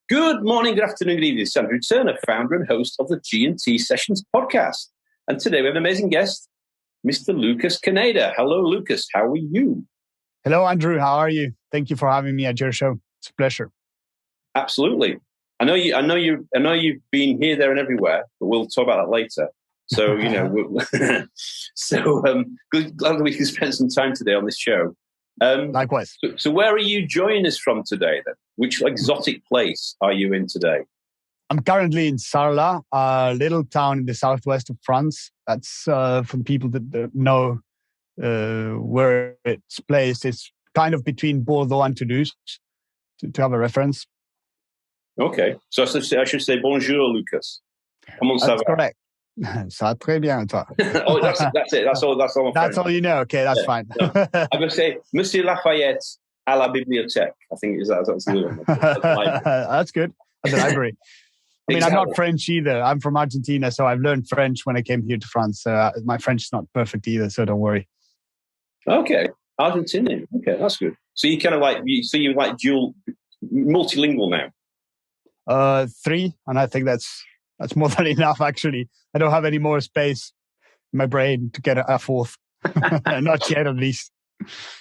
Good morning, good afternoon, good evening. It's Andrew Turner, founder and host of the G&T Sessions podcast. And today we have an amazing guest, Mr. Lucas Caneda. Hello, Lucas. How are you? Hello, Andrew. How are you? Thank you for having me at your show. It's a pleasure. Absolutely. I know you've been here, there, and everywhere, but we'll talk about that later. So, glad we can spend some time today on this show. Likewise. So where are you joining us from today then? Which exotic place are you in today? I'm currently in Sarlat, a little town in the southwest of France. That's for the people that know where it's placed. It's kind of between Bordeaux and Toulouse, to have a reference. Okay. So I should say bonjour, Lucas. Comment ça va? That's correct. Ça va très bien, toi. Oh, that's it. That's all. That's all you know. Okay, that's fine. No. I'm going to say Monsieur Lafayette à la bibliothèque. I think that's the one. That's good. At the library. I mean, exactly. I'm not French either. I'm from Argentina, so I've learned French when I came here to France. My French is not perfect either, so don't worry. Okay, Argentinian. Okay, that's good. So you kind of you like dual, multilingual now. 3, and I think that's more than enough. Actually, I don't have any more space in my brain to get a 4th. Not yet, at least.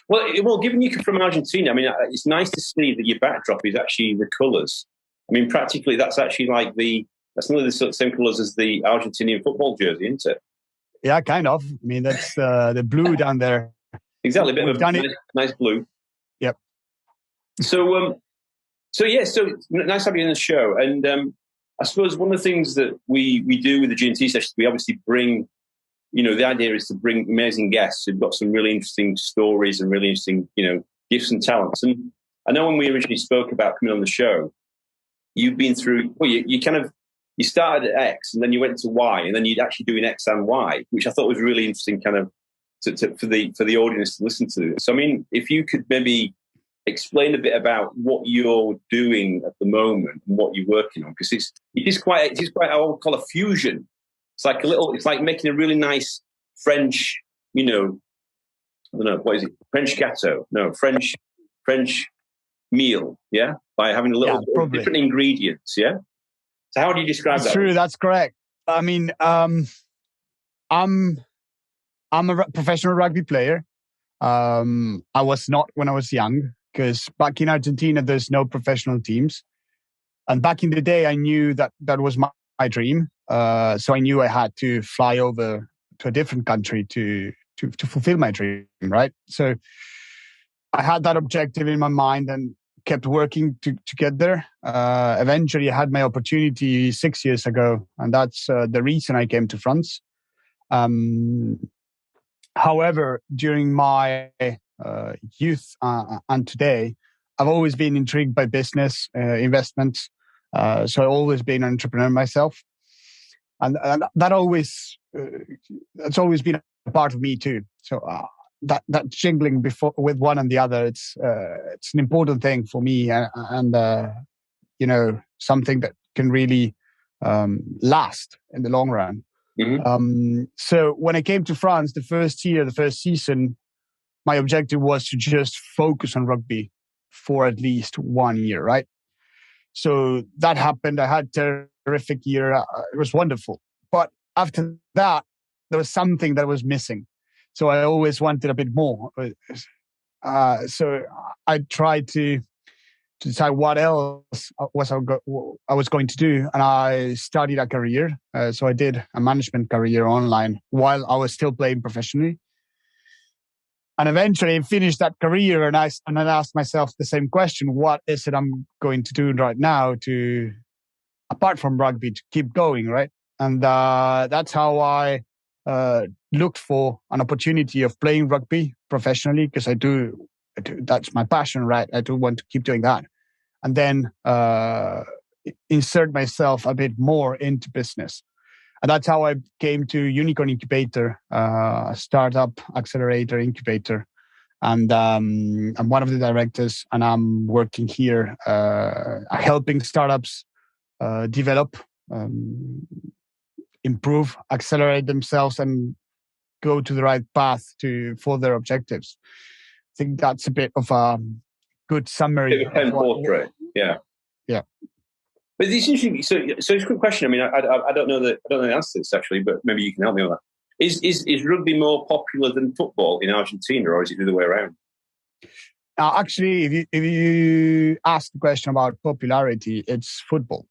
Well, given you're from Argentina, I mean, it's nice to see that your backdrop is actually the colours. I mean, practically, that's actually that's nearly the same colours as the Argentinian football jersey, isn't it? Yeah, kind of. I mean, that's the blue down there. Exactly, a bit of a nice blue. Yep. So nice having you on the show. And I suppose one of the things that we do with the G&T sessions, we obviously bring, the idea is to bring amazing guests who've got some really interesting stories and really interesting, gifts and talents. And I know when we originally spoke about coming on the show, you've been through, you started at X and then you went to Y and then you're actually doing X and Y, which I thought was really interesting kind of for the audience to listen to. So, I mean, if you could maybe explain a bit about what you're doing at the moment and what you're working on, because it is quite I would call a fusion. It's like making a really nice French, I don't know, what is it? French gâteau? No, French meal, yeah? By having a little different ingredients, yeah? So how do you describe that? That's true, that's correct. I mean, I'm a professional rugby player. I was not when I was young, because back in Argentina, there's no professional teams. And back in the day, I knew that was my dream. So I knew I had to fly over to a different country to fulfill my dream, right? So I had that objective in my mind and kept working to get there. Eventually, I had my opportunity 6 years ago, and that's the reason I came to France. However, during my youth and today, I've always been intrigued by business, investments. So I've always been an entrepreneur myself. And that's always been a part of me too. So that jingling with one and the other, it's an important thing for me, and something that can really last in the long run. Mm-hmm. So when I came to France, the first season, my objective was to just focus on rugby for at least 1 year, right? So that happened. I had a terrific year. It was wonderful. But after that, there was something that was missing. So I always wanted a bit more. So I tried to decide what else I was going to do. And I studied a career. So I did a management career online while I was still playing professionally. And eventually I finished that career and I asked myself the same question: what is it I'm going to do right now apart from rugby, to keep going, right? And that's how I looked for an opportunity of playing rugby professionally, because I do, that's my passion, right? I do want to keep doing that. And then insert myself a bit more into business. And that's how I came to UNIQORN Incubator, a startup accelerator incubator. And I'm one of the directors, and I'm working here helping startups develop, improve, accelerate themselves, and go to the right path for their objectives. I think that's a bit of a good summary. Portrait. Yeah. Yeah. But it's interesting. So it's a quick question. I mean, I don't know the answer to this actually, but maybe you can help me on that. Is rugby more popular than football in Argentina, or is it the other way around? Actually, if you ask the question about popularity, it's football.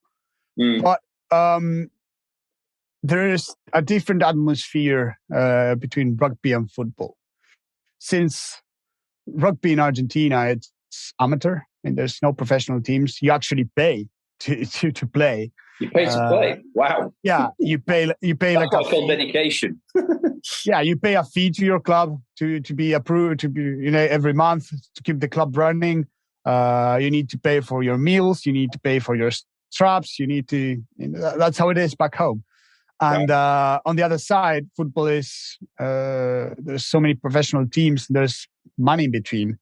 But there is a different atmosphere between rugby and football. Since rugby in Argentina, it's amateur and there's no professional teams. You actually pay to play. You pay to play. Wow. Yeah, you pay That's like what I call dedication. Yeah, you pay a fee to your club to be approved to be every month to keep the club running. You need to pay for your meals. You need to pay for your straps. You need to. That's how it is back home. And on the other side, football is there's so many professional teams. There's money in between,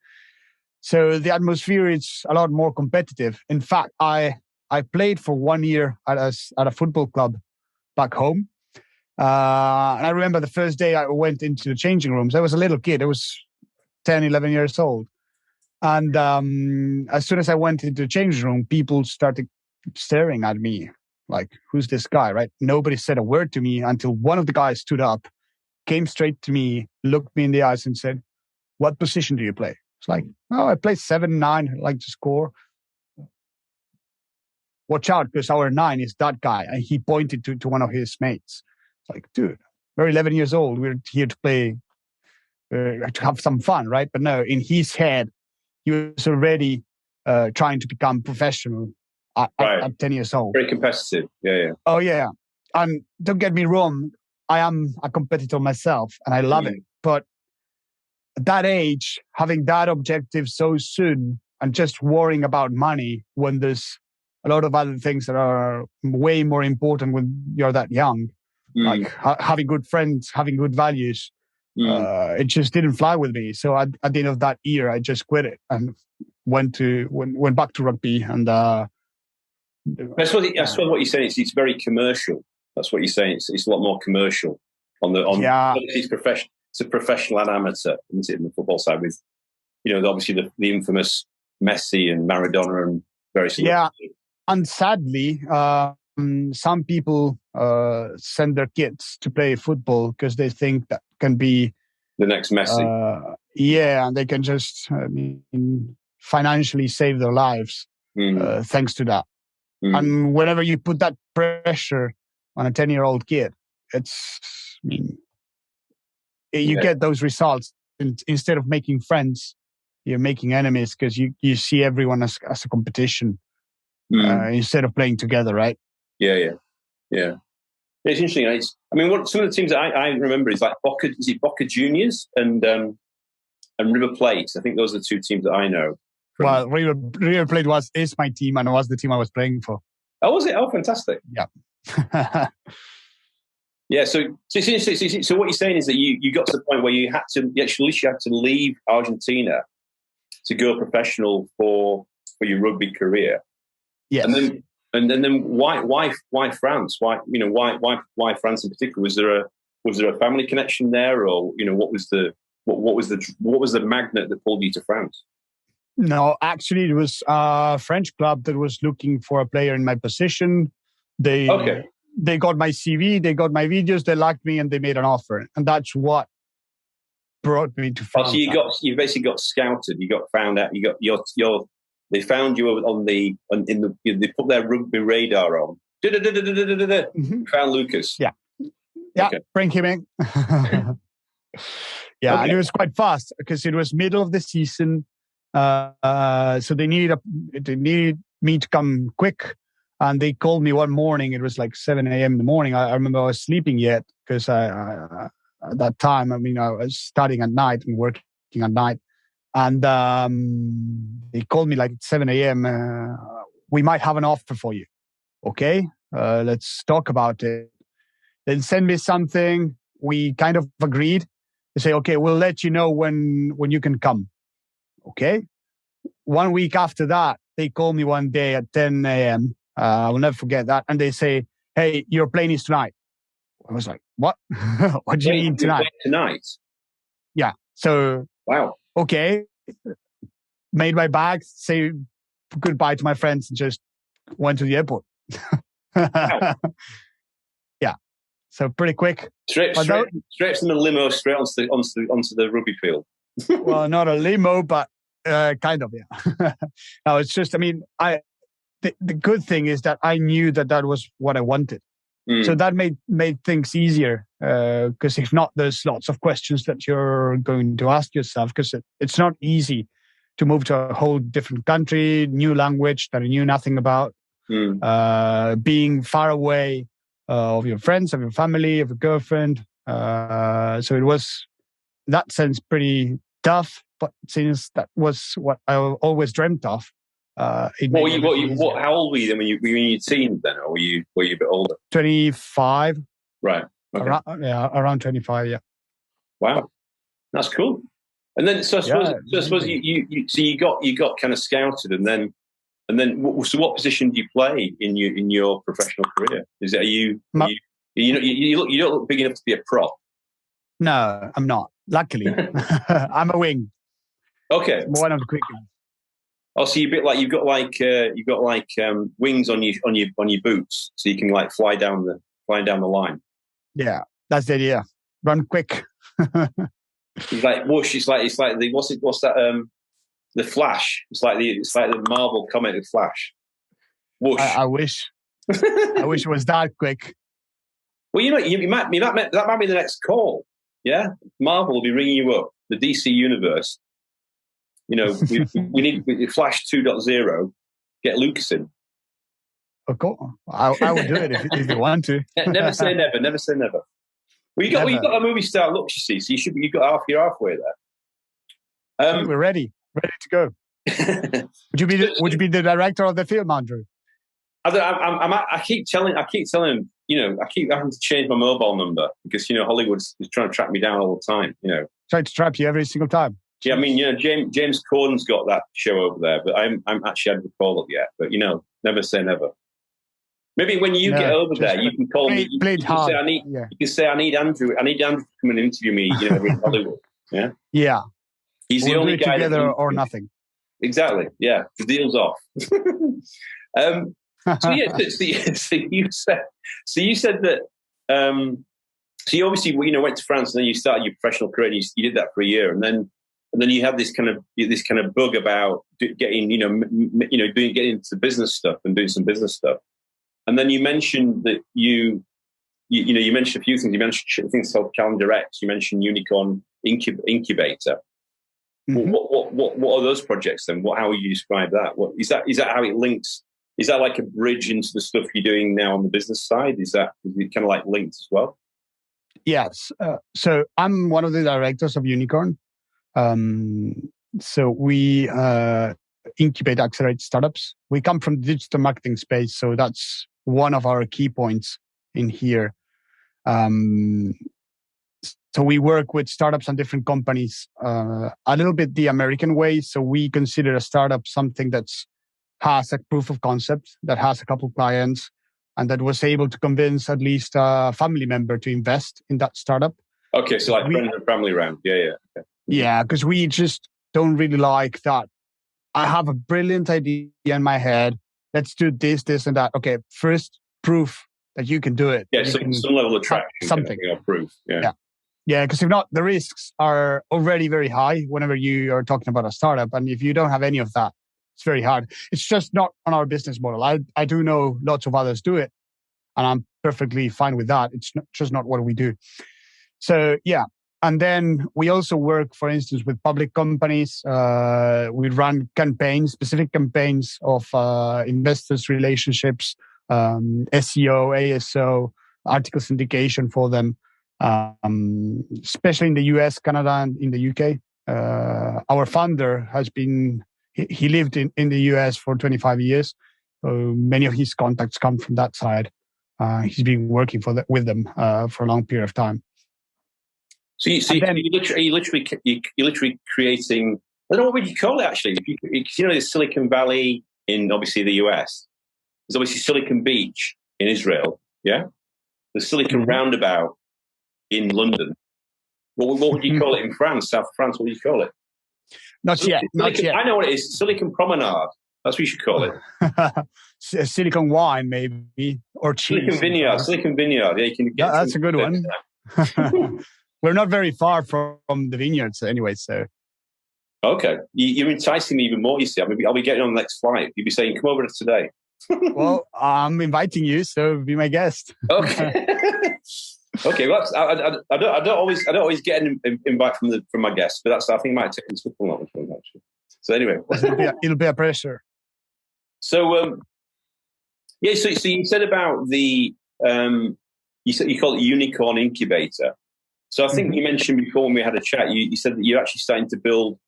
so the atmosphere is a lot more competitive. In fact, I played for 1 year at a football club back home. And I remember the first day I went into the changing rooms. I was a little kid. I was 10, 11 years old. And as soon as I went into the changing room, people started staring at me like, who's this guy, right? Nobody said a word to me until one of the guys stood up, came straight to me, looked me in the eyes and said, what position do you play? It's like, oh, I play 7, 9, I like to score. Watch out, because our 9 is that guy. And he pointed to one of his mates. It's like, dude, we're 11 years old. We're here to play, to have some fun, right? But no, in his head, he was already trying to become professional at 10 years old. Very competitive. Yeah. Oh, yeah. And don't get me wrong, I am a competitor myself and I love it. But at that age, having that objective so soon and just worrying about money when there's a lot of other things that are way more important when you're that young, like having good friends, having good values, it just didn't fly with me. So at the end of that year, I just quit it and went back to rugby. And that's what you're saying. It's very commercial. That's what you're saying. It's a lot more commercial it's professional. It's a professional and amateur, isn't it, in the football side with, obviously the infamous Messi and Maradona and various. Yeah. And sadly, some people send their kids to play football because they think that can be the next Messi. And they can just financially save their lives thanks to that. And whenever you put that pressure on a 10-year-old kid, you get those results. Instead of making friends, you're making enemies because you see everyone as a competition instead of playing together, right? Yeah. It's interesting. Some of the teams that I remember is like Boca Juniors and River Plate. I think those are the two teams that I know. Well, River Plate is my team and was the team I was playing for. Oh, was it? Oh, fantastic. Yeah. Yeah. So what you're saying is that you got to the point where you had to leave Argentina to go professional for your rugby career. Yes. And then why France? Why France in particular? Was there a family connection there, or what was the magnet that pulled you to France? No, actually, it was a French club that was looking for a player in my position. They got my CV, they got my videos, they liked me, and they made an offer, and that's what brought me to France. So you basically got scouted. You got found out. You got they found you they put their rugby radar on. Found Lucas. Yeah, okay. Bring him in. And it was quite fast because it was middle of the season. So they needed me to come quick, and they called me one morning. It was like 7 a.m. in the morning. I remember I was sleeping yet because at that time, I was studying at night and working at night. And they called me like at 7 a.m. We might have an offer for you. Okay, let's talk about it. Then send me something. We kind of agreed. They say, okay, we'll let you know when you can come. Okay. 1 week after that, they called me one day at 10 a.m. I will never forget that. And they say, hey, your plane is tonight. I was like, what? What do you mean tonight? Tonight? Yeah. So, wow. Okay. Made my bags, say goodbye to my friends and just went to the airport. Wow. Yeah, so pretty quick. Straight from the limo straight onto the rugby field. Well, not a limo, but kind of, yeah. No, it's just, I mean, the good thing is that I knew that was what I wanted. So that made things easier, because if not, there's lots of questions that you're going to ask yourself, because it's not easy to move to a whole different country, new language that I knew nothing about, being far away of your friends, of your family, of your girlfriend. So it was, in that sense, pretty tough, but since that was what I always dreamt of, how old were you then when you were in your teens then, or were you a bit older? 25. Right. Okay. Around 25. Yeah. Wow, that's cool. And then, so I suppose you got kind of scouted, and then, so what position do you play in your professional career? You don't look big enough to be a prop. No, I'm not. Luckily, I'm a wing. Okay. One of the quick ones. Oh, so you've got wings on your boots, so you can like fly down the line. Yeah, that's the idea. Run quick. It's like whoosh. It's like the what's that? The Flash. It's like the Marvel comic, The Flash. Whoosh. I wish. I wish it was that quick. Well, that might be the next call. Yeah, Marvel will be ringing you up. The DC universe. We need Flash 2.0. Get Lucas in. Of course, I would do it if you want to. Never say never. Never say never. Well, you've got a movie star look, you see. So you've got you're halfway there. We're ready to go. Would you be the director of the film, Andrew? I keep telling him, I keep having to change my mobile number because Hollywood is trying to track me down all the time. Trying to trap you every single time. Yeah, I mean, James Corden's got that show over there, but I'm actually hadn't called up yet. But never say never. Maybe when you get over there, you can call me. You can say I need Andrew. I need Andrew to come and interview me. In Hollywood. Yeah. Yeah. He's the only guy together or nothing. Exactly. Yeah. The deal's off. So you said that. So you obviously went to France and then you started your professional career. And you did that for a year, and then you had this kind of bug about getting getting into business stuff and doing some business stuff. And then you mentioned that you mentioned a few things. You mentioned things called Calendar X. You mentioned UNIQORN Incubator. Mm-hmm. What are those projects then? How would you describe that? What is that? Is that how it links? Is that like a bridge into the stuff you're doing now on the business side? Is it kind of like linked as well? Yes. So I'm one of the directors of UNIQORN. So we incubate, accelerate startups. We come from the digital marketing space, so that's one of our key points in here. So we work with startups and different companies, a little bit the American way. So we consider a startup something that's has a proof of concept, that has a couple of clients, and that was able to convince at least a family member to invest in that startup. Okay, so like friends and family round. Yeah. Okay. Yeah, because we just don't really like that. I have a brilliant idea in my head. Let's do this, and that. Okay, first proof that you can do it. Yeah, some level of traction. Something. Proof. Yeah. Yeah, because if not, the risks are already very high whenever you are talking about a startup. And if you don't have any of that, it's very hard. It's just not on our business model. I do know lots of others do it, and I'm perfectly fine with that. It's just not what we do. So, yeah. And then we also work, for instance, with public companies. We run campaigns, specific campaigns of investors' relationships, SEO, ASO, article syndication for them, especially in the US, Canada, and in the UK. Our founder has been, he lived in the US for 25 years. So many of his contacts come from that side. He's been working with them for a long period of time. So you're literally creating, I don't know, what would you call it actually? There's Silicon Valley in obviously the US. There's obviously Silicon Beach in Israel. Yeah. The Silicon Roundabout in London. What would you call it in France? South France, what would you call it? Not yet. I know what it is. Silicon Promenade That's what you should call it. Silicon wine, maybe, or cheese. Silicon Vineyard. Silicon Vineyard. Yeah, you can get that's a good one. We're not very far from the vineyards anyway, so. Okay. You're enticing me even more, you see. I'll be getting on the next flight. You'll be saying, come over today. Well, I'm inviting you, so be my guest. Okay. Okay. Well, I don't always get an invite from my guests, but I think I might take this football knowledge one, actually. So anyway. It'll be a pressure. So, yeah, so you said about the, you call it UNIQORN Incubator. So I think you mentioned before when we had a chat, you said that you're actually starting to build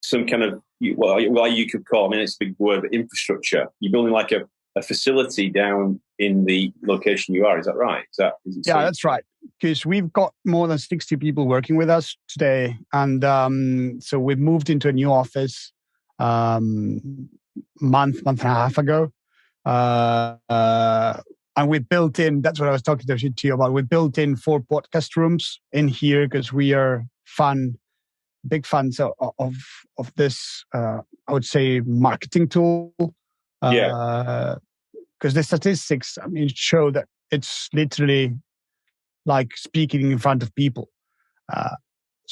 some kind of, well, you could call, I mean, it's a big word, but infrastructure. You're building like a facility down in the location you are. Is that right? Yeah, that's right. Because we've got more than 60 people working with us today. And so we've moved into a new office month and a half ago. And we built in, that's what I was talking to you about. We built in 4 podcast rooms in here because we are big fans of this, I would say, marketing tool. Because the statistics, I mean, show that it's literally like speaking in front of people.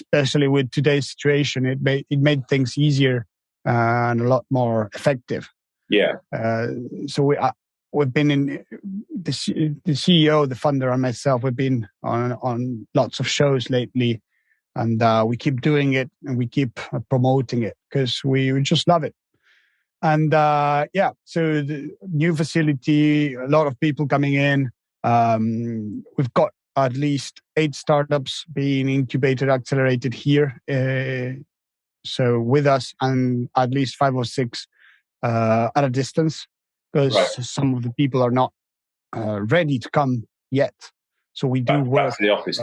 Especially with today's situation, it made things easier and a lot more effective. Yeah. So we've been in the CEO, the founder, and myself. We've been on lots of shows lately, and we keep doing it and we keep promoting it because we just love it. And so the new facility, a lot of people coming in. We've got at least 8 startups being incubated, accelerated here. So with us, and at least 5 or 6 at a distance, because some of the people are not ready to come yet. So we do work to the office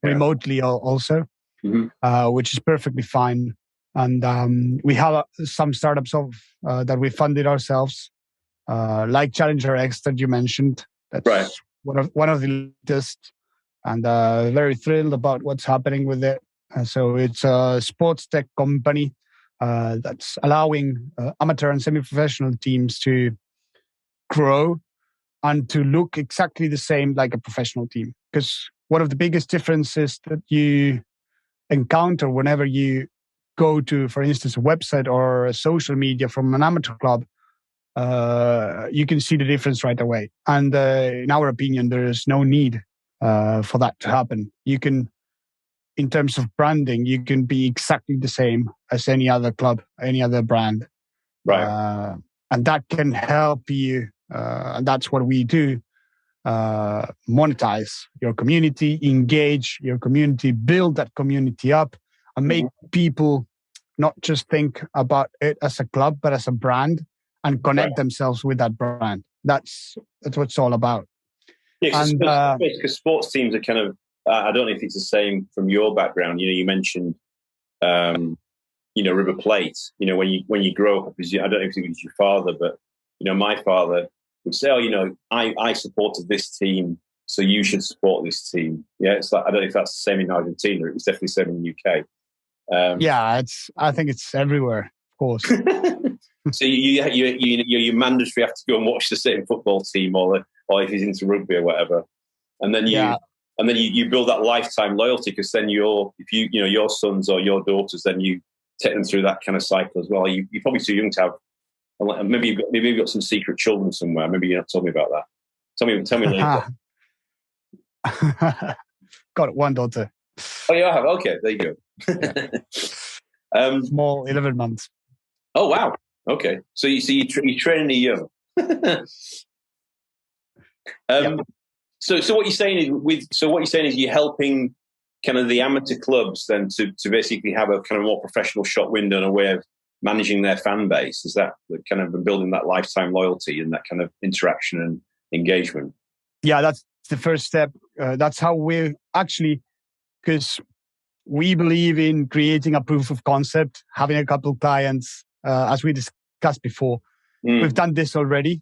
remotely also, which is perfectly fine. And we have some startups that we funded ourselves, like Challenger X that you mentioned. That's one of the latest, and very thrilled about what's happening with it. So it's a sports tech company that's allowing amateur and semi-professional teams to grow and to look exactly the same like a professional team. Because one of the biggest differences that you encounter whenever you go to, for instance, a website or a social media from an amateur club, you can see the difference right away. And in our opinion, there is no need for that to happen. You can, in terms of branding, you can be exactly the same as any other club, any other brand. Right. And that can help you, and that's what we do, monetize your community, engage your community, build that community up, and make people not just think about it as a club, but as a brand, and connect themselves with that brand. That's what it's all about. Yeah, because sports teams are kind of, I don't know if it's the same from your background. You know, you mentioned, River Plate. You know, when you grow up, I don't know if it was your father, but my father would say, I supported this team, so you should support this team. Yeah, it's like, I don't know if that's the same in Argentina. It was definitely the same in the UK. I think it's everywhere, of course. So you mandatory have to go and watch the same football team, or if he's into rugby or whatever, and then you build that lifetime loyalty, because then your sons or your daughters, then you take them through that kind of cycle as well. You're probably too young to have. Maybe you've got some secret children somewhere. Maybe you're not telling me about that. Tell me later. Got one daughter. Oh, you have? Okay, there you go. Small, 11 months. Oh wow. Okay, so you're training a young. So what you're saying is you're helping kind of the amateur clubs then to basically have a kind of more professional shop window and a way of managing their fan base. Is that kind of building that lifetime loyalty and that kind of interaction and engagement? Yeah, that's the first step. That's how we actually, because we believe in creating a proof of concept, having a couple of clients, as we discussed before. We've done this already.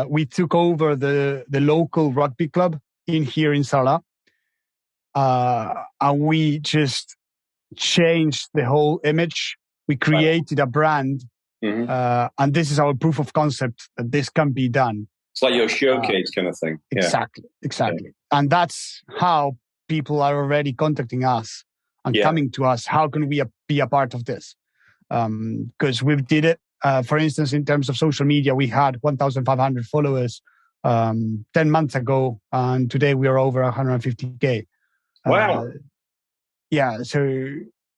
We took over the local rugby club here in Sarlat, and we just changed the whole image. We created a brand And this is our proof of concept that this can be done. It's like your showcase kind of thing. Exactly. And that's how people are already contacting us and coming to us. How can we be a part of this? Because we did it. For instance, in terms of social media, we had 1,500 followers 10 months ago, and today we are over 150K. Wow. So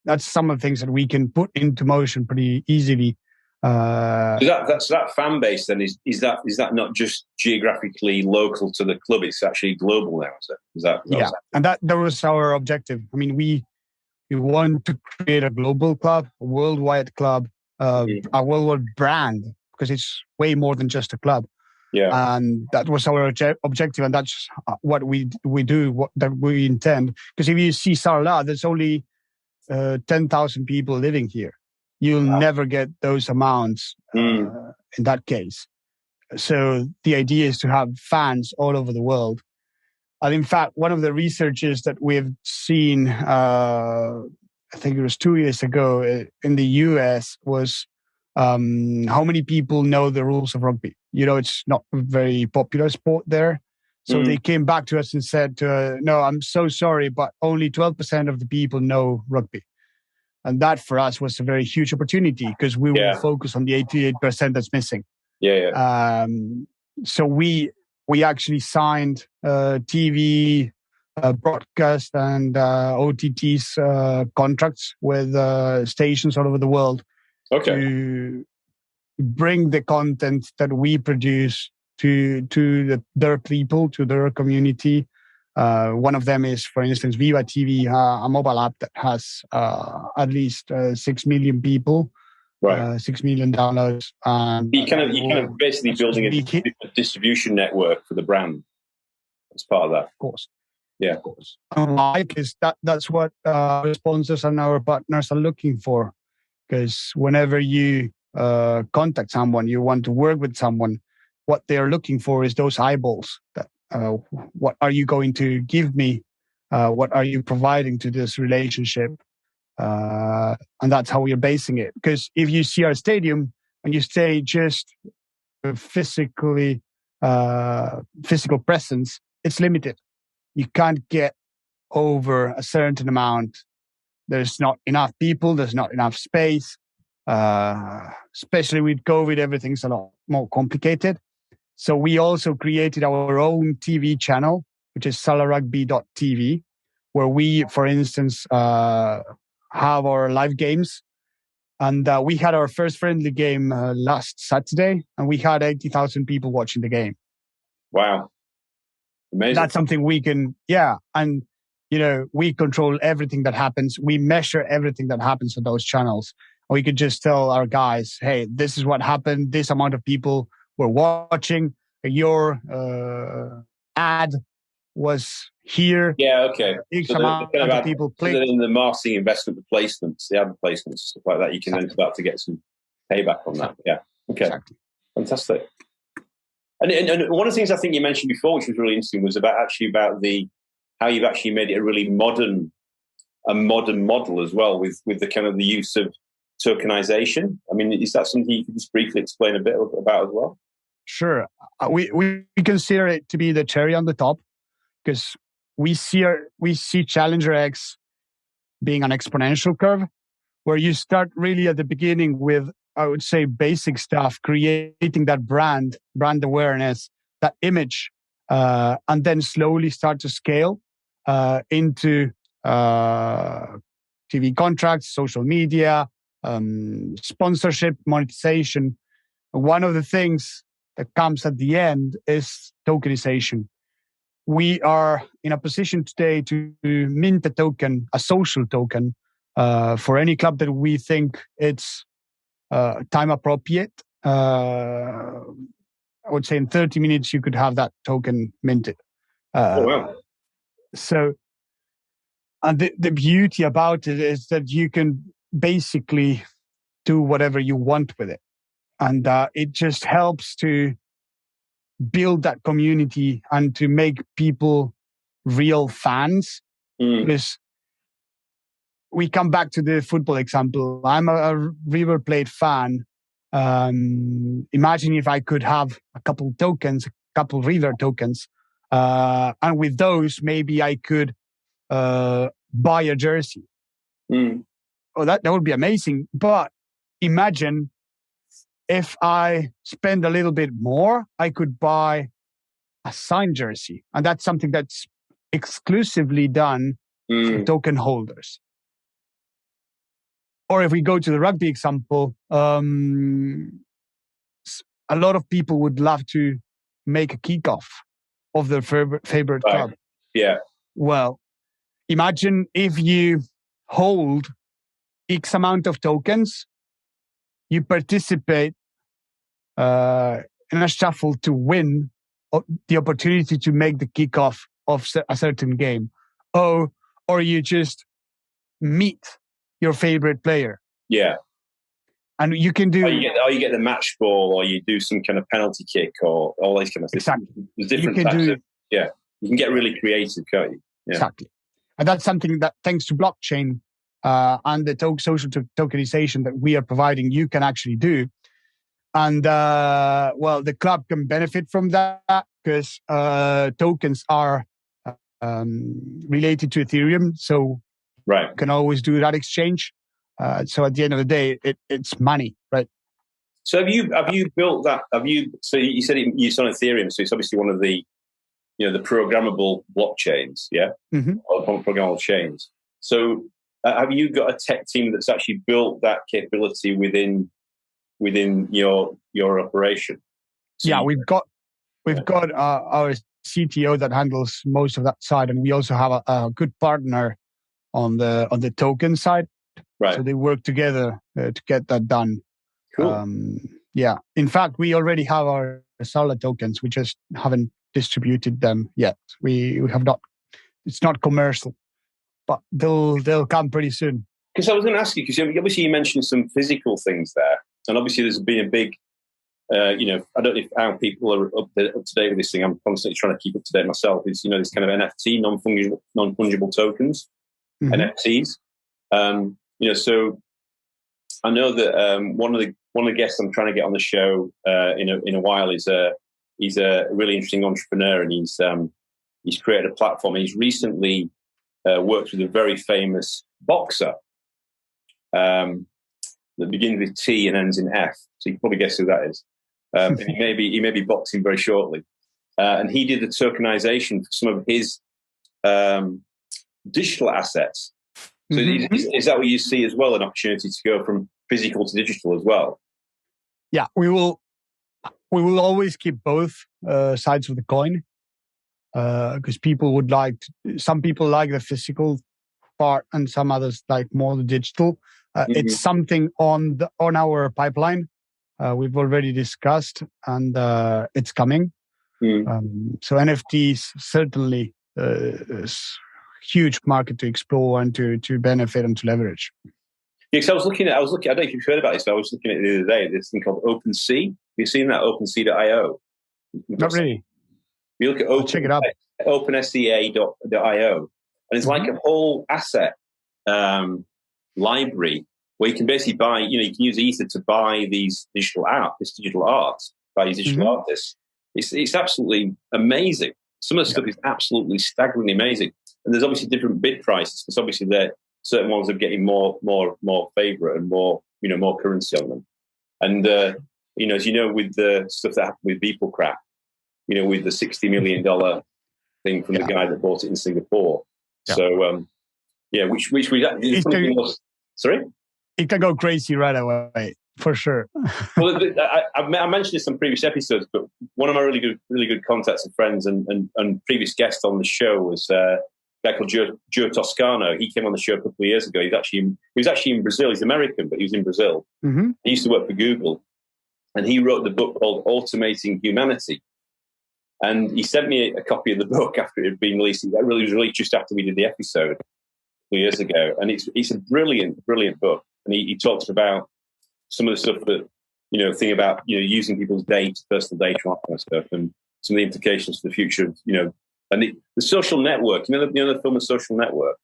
that's some of the things that we can put into motion pretty easily. So that fan base then is that not just geographically local to the club? It's actually global now, is it? And that was our objective. I mean, we want to create a global club, a worldwide club, a worldwide brand, because it's way more than just a club. Yeah, and that was our objective, and that's what we do, that we intend. Because if you see Sarlat, there's only 10,000 people living here. You'll never get those amounts in that case. So the idea is to have fans all over the world. And in fact, one of the researches that we've seen, I think it was 2 years ago in the US, was how many people know the rules of rugby. It's not a very popular sport there. So they came back to us and said, no, I'm so sorry, but only 12% of the people know rugby. And that for us was a very huge opportunity, because we will focus on the 88% that's missing. So we actually signed TV, broadcast, and OTTs contracts with stations all over the world to bring the content that we produce to their people, to their community. One of them is, for instance, Viva TV, a mobile app that has at least 6 million people, 6 million downloads. You kind of basically building a distribution network for the brand as part of that. Of course. Yeah. Of course. Because that's what our sponsors and our partners are looking for. Because whenever you contact someone, you want to work with someone, what they're looking for is those eyeballs. That what are you going to give me? What are you providing to this relationship? And that's how we're basing it. Because if you see our stadium and you say just physical presence, it's limited. You can't get over a certain amount. There's not enough people. There's not enough space. Especially with COVID, everything's a lot more complicated. So we also created our own TV channel, which is sarlatrugby.tv, where we, for instance, have our live games. And we had our first friendly game last Saturday, and we had 80,000 people watching the game. Wow. Amazing. That's something we can, and, we control everything that happens. We measure everything that happens on those channels. We could just tell our guys, hey, this is what happened. This amount of people were watching. Your ad was here. Yeah, okay. X amount of people clicked. In the marketing investment, the placements, the ad placements, stuff like that, you can then start to get some payback on that. Yeah. Okay. Exactly. Fantastic. And one of the things I think you mentioned before, which was really interesting, was about how you've actually made it a really modern model as well, with the kind of the use of tokenization. I mean, is that something you could just briefly explain a bit about as well? Sure. We consider it to be the cherry on the top, because we see Challenger X being an exponential curve, where you start really at the beginning with, I would say, basic stuff, creating that brand awareness, that image, and then slowly start to scale into TV contracts, social media, sponsorship, monetization. One of the things that comes at the end is tokenization. We are in a position today to mint a token, a social token, for any club that we think it's time appropriate. I would say in 30 minutes, you could have that token minted. Wow. So, and the beauty about it is that you can basically do whatever you want with it. And it just helps to build that community and to make people real fans. Because we come back to the football example. I'm a River Plate fan, Imagine if I could have a couple tokens, a couple river tokens, and with those, maybe I could buy a jersey. Oh, that would be amazing. But imagine if I spend a little bit more, I could buy a signed jersey. And that's something that's exclusively done for token holders. Or if we go to the rugby example, a lot of people would love to make a kickoff of their favorite club. Yeah. Well, imagine if you hold X amount of tokens, you participate in a shuffle to win the opportunity to make the kickoff of a certain game. Or you just meet your favorite player. Yeah. And you can do... Or you get the match ball, or you do some kind of penalty kick, or all these kind of things. Exactly. There's different types of... Yeah. You can get really creative, can't you? Yeah. Exactly. And that's something that, thanks to blockchain and the social tokenization that we are providing, you can actually do. And, the club can benefit from that because tokens are related to Ethereum. So you can always do that exchange. So at the end of the day, it's money, right? So have you built that? So you said it's on Ethereum, so it's obviously one of the the programmable blockchains, yeah, or programmable chains. So have you got a tech team that's actually built that capability within your operation? So yeah, we've got our CTO that handles most of that side, and we also have a good partner on the token side. Right. So they work together to get that done. Cool. Yeah. In fact, we already have our Sarlat tokens. We just haven't distributed them yet. We have not. It's not commercial, but they'll come pretty soon. Because I was going to ask you, because obviously you mentioned some physical things there, and obviously there's been a big, I don't know how people are up to date with this thing. I'm constantly trying to keep up to date myself. It's this kind of NFT, non-fungible tokens, NFTs. So I know that one of the guests I'm trying to get on the show in a while is he's a really interesting entrepreneur, and he's created a platform. He's recently worked with a very famous boxer that begins with T and ends in F. So you can probably guess who that is. And he may be boxing very shortly. And he did the tokenization for some of his digital assets. So is that what you see as well, an opportunity to go from physical to digital as well? Yeah, we will always keep both sides of the coin because some people like the physical part and some others like more the digital. It's something on our pipeline we've already discussed, and it's coming. So NFTs certainly huge market to explore and to benefit and to leverage. Yeah, because I was looking. I don't know if you've heard about this, but I was looking at it the other day. This thing called OpenSea. Have you seen that? OpenSea.io. Not really. You look at check it out. OpenSea.io, and it's like a whole asset library where you can basically buy. You can use Ether to buy these digital art, by these digital artists. It's absolutely amazing. Some of the stuff is absolutely staggeringly amazing. And there's obviously different bid prices because obviously certain ones are getting more favorite and more currency on them. And as you know, with the stuff that happened with Beeple Crap, with the $60 million thing from the guy that bought it in Singapore. Yeah. So which we sorry, it can go crazy right away for sure. Well, I mentioned this on previous episodes, but one of my really good contacts and friends and previous guest on the show was a guy called Joe Toscano. He came on the show a couple of years ago. He was actually in Brazil. He's American, but he was in Brazil. He used to work for Google, and he wrote the book called Automating Humanity. And he sent me a copy of the book after it had been released. It was released just after we did the episode a few years ago, and it's a brilliant book. And he talks about some of the stuff that thing about using people's data, personal data, and that kind of stuff, and some of the implications for the future of and the social network. The film The Social Network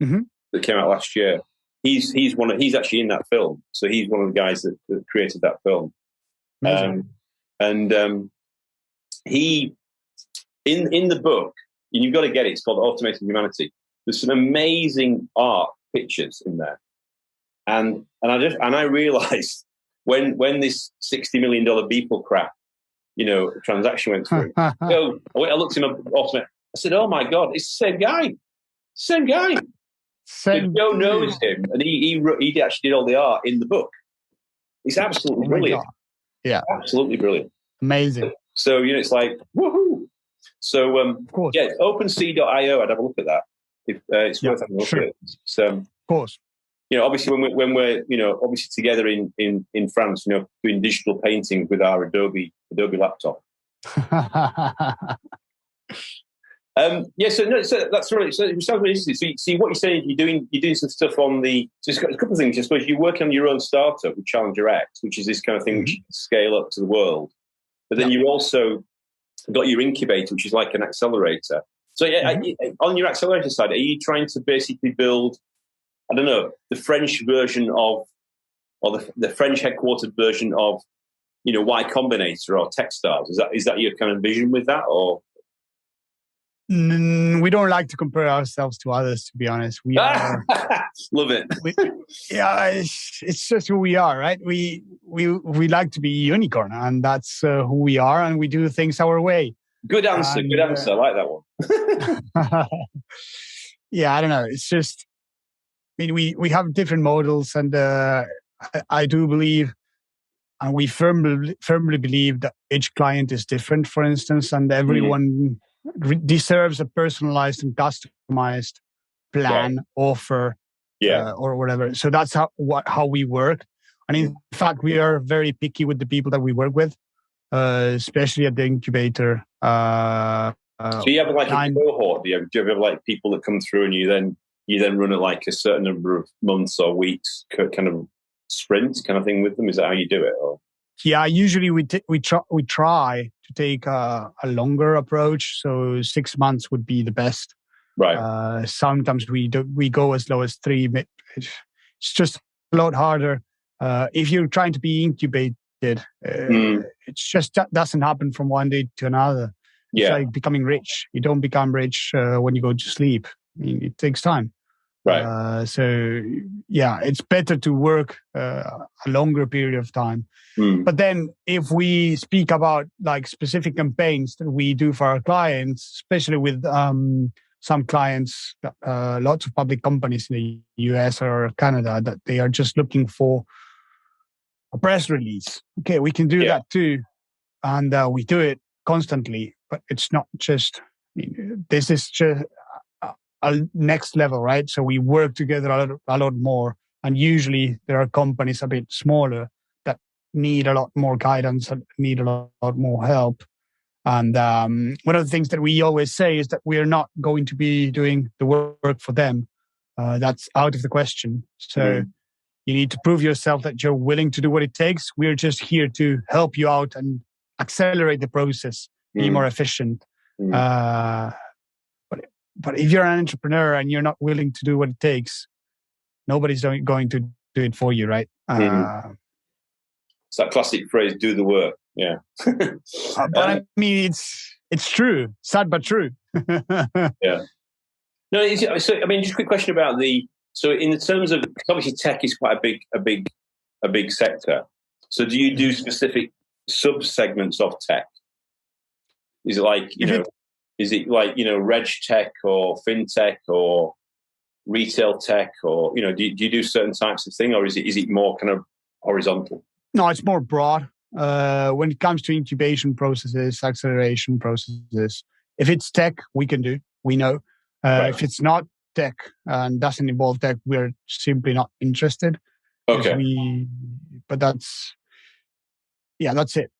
that came out last year. he's actually in that film. So he's one of the guys that created that film. He in the book, and you've got to get it. It's called Automating Humanity. There's some amazing art pictures in there, and I realized when this $60 million Beeple crap, transaction went through. I looked him up. I said, "Oh my God, it's the same guy. Same guy." Joe knows him, and he actually did all the art in the book. He's absolutely brilliant. Yeah, absolutely brilliant, amazing. So it's like woohoo. So of course, yeah, OpenSea.io. I'd have a look at that. It's worth having a look at. So, of course, obviously when we're obviously together in France, doing digital painting with our Adobe laptop. So that's really so it sounds really interesting. So you see what you're saying. You're doing some stuff on the. So it's got a couple of things. I suppose you're working on your own startup with Challenger X, which is this kind of thing which you can scale up to the world. But then you also got your incubator, which is like an accelerator. So on your accelerator side, are you trying to basically build, I don't know, the French version of, or the French headquartered version of, Y Combinator or Techstars? Is that your kind of vision with that, or? We don't like to compare ourselves to others, to be honest. We are love it. It's just who we are, right? We like to be unicorn, and that's who we are, and we do things our way. Good answer. Good answer. I like that one. Yeah, I don't know. It's just, we have different models, and I do believe, and we firmly believe that each client is different, for instance, and everyone deserves a personalized and customized plan, offer, or whatever. So that's how we work. And in fact, we are very picky with the people that we work with, especially at the incubator. So you have like a cohort? Do you have like people that come through, and you then run it like a certain number of months or weeks, kind of sprint kind of thing with them? Is that how you do it? Or? Yeah, usually we try to take a longer approach. So 6 months would be the best. Right. Sometimes we go as low as 3. It's just a lot harder. If you're trying to be incubated, it's just that doesn't happen from one day to another. It's like becoming rich. You don't become rich when you go to sleep. It takes time. Right. So it's better to work a longer period of time. But then if we speak about like specific campaigns that we do for our clients, especially with some clients, lots of public companies in the US or Canada, that they are just looking for a press release. Okay, we can do that too. And we do it constantly, but it's not just, this is just a next level, right? So we work together a lot more. And usually there are companies a bit smaller that need a lot more guidance and need a lot more help. And one of the things that we always say is that we are not going to be doing the work for them. That's out of the question. So you need to prove yourself that you're willing to do what it takes. We're just here to help you out and accelerate the process, be more efficient. But if you're an entrepreneur and you're not willing to do what it takes, nobody's going to do it for you, right? It's that classic phrase, do the work. Yeah. But I mean, it's true. Sad, but true. Yeah. No, so I mean, just a quick question about so in the terms of, obviously tech is quite a big sector. So do you do specific sub-segments of tech? Is it like, reg tech or fintech or retail tech, or, do you do certain types of thing, or is it more kind of horizontal? No, it's more broad. When it comes to incubation processes, acceleration processes, if it's tech, we can do, we know. If it's not tech and doesn't involve tech, we're simply not interested. Okay. But that's it.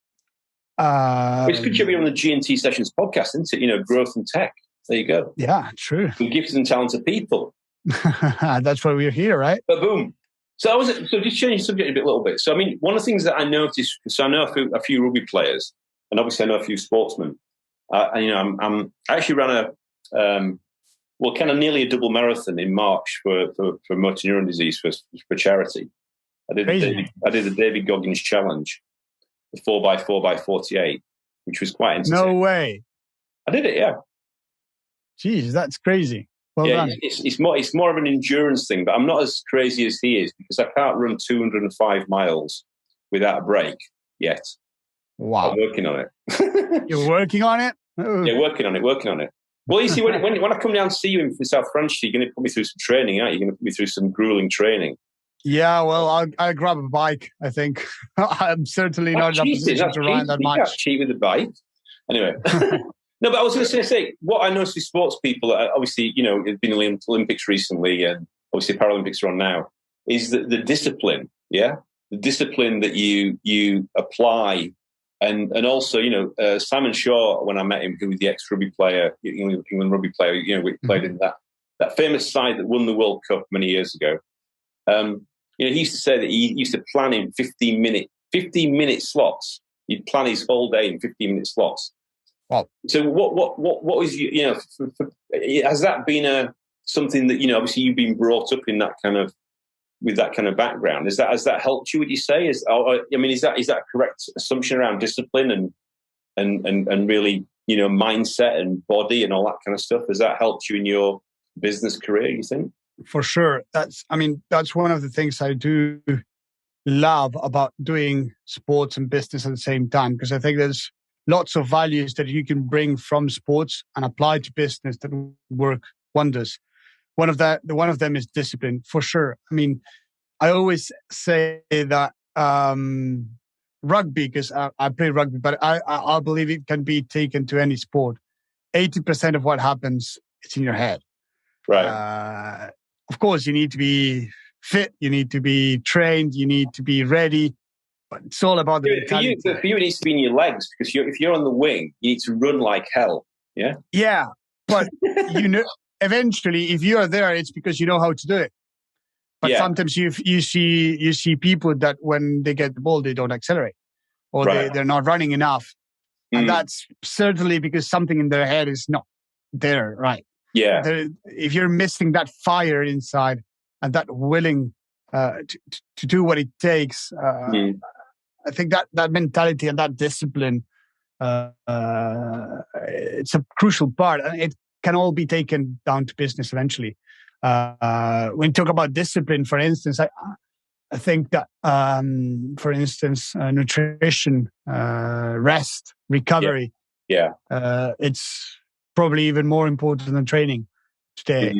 It's good to be on the G&T Sessions podcast, isn't it? Growth and tech. There you go. Yeah, true. We're gifted and talented people. That's why we're here, right? But boom. So just changing the subject a little bit. So I mean, one of the things that I noticed, so I know a few rugby players, and obviously I know a few sportsmen. I actually ran well, kind of nearly a double marathon in March for motor neuron disease for charity. I did the David Goggins challenge, the 4x4x48, which was quite entertaining. No way. I did it, yeah. Jeez, that's crazy. Well done. It's more of an endurance thing, but I'm not as crazy as he is because I can't run 205 miles without a break yet. Wow. I'm working on it. You're working on it? Oh. Yeah, working on it. Well, you see, when I come down to see you in South Francia, you're going to put me through some training, aren't you? You're going to put me through some grueling training. Yeah, well, I'll grab a bike, I think. I'm certainly not in a position to ride that much. You can't cheat with a bike. Anyway. No, but I was going to say, what I noticed with sports people, obviously, there's been the Olympics recently, and obviously Paralympics are on now, is the discipline, yeah? The discipline that you apply. And also, Simon Shaw, when I met him, who was the ex-rugby player, England rugby player, we played in that famous side that won the World Cup many years ago. He used to say that he used to plan in 15-minute slots. He'd plan his whole day in 15-minute slots. Wow. So what was has that been something that obviously you've been brought up in that kind of with that kind of background? Has that helped you? Would you say is that a correct assumption around discipline and really mindset and body and all that kind of stuff? Has that helped you in your business career? You think? For sure. That's one of the things I do love about doing sports and business at the same time, because I think there's lots of values that you can bring from sports and apply to business that work wonders. One of them is discipline, for sure. I always say that rugby, because I play rugby, but I believe it can be taken to any sport. 80% of what happens is in your head. Right. Of course, you need to be fit, you need to be trained, you need to be ready. But it's all about the mentality. For you, it needs to be in your legs, because if you're on the wing, you need to run like hell. Yeah. Yeah, but eventually, if you are there, it's because you know how to do it. But sometimes you see people that when they get the ball, they don't accelerate, or they're not running enough, and that's certainly because something in their head is not there. Right. Yeah. If you're missing that fire inside and that willing to do what it takes. I think that mentality and that discipline, it's a crucial part, and it can all be taken down to business eventually. When you talk about discipline, for instance, I think that, for instance, nutrition, rest, recovery, it's probably even more important than training today,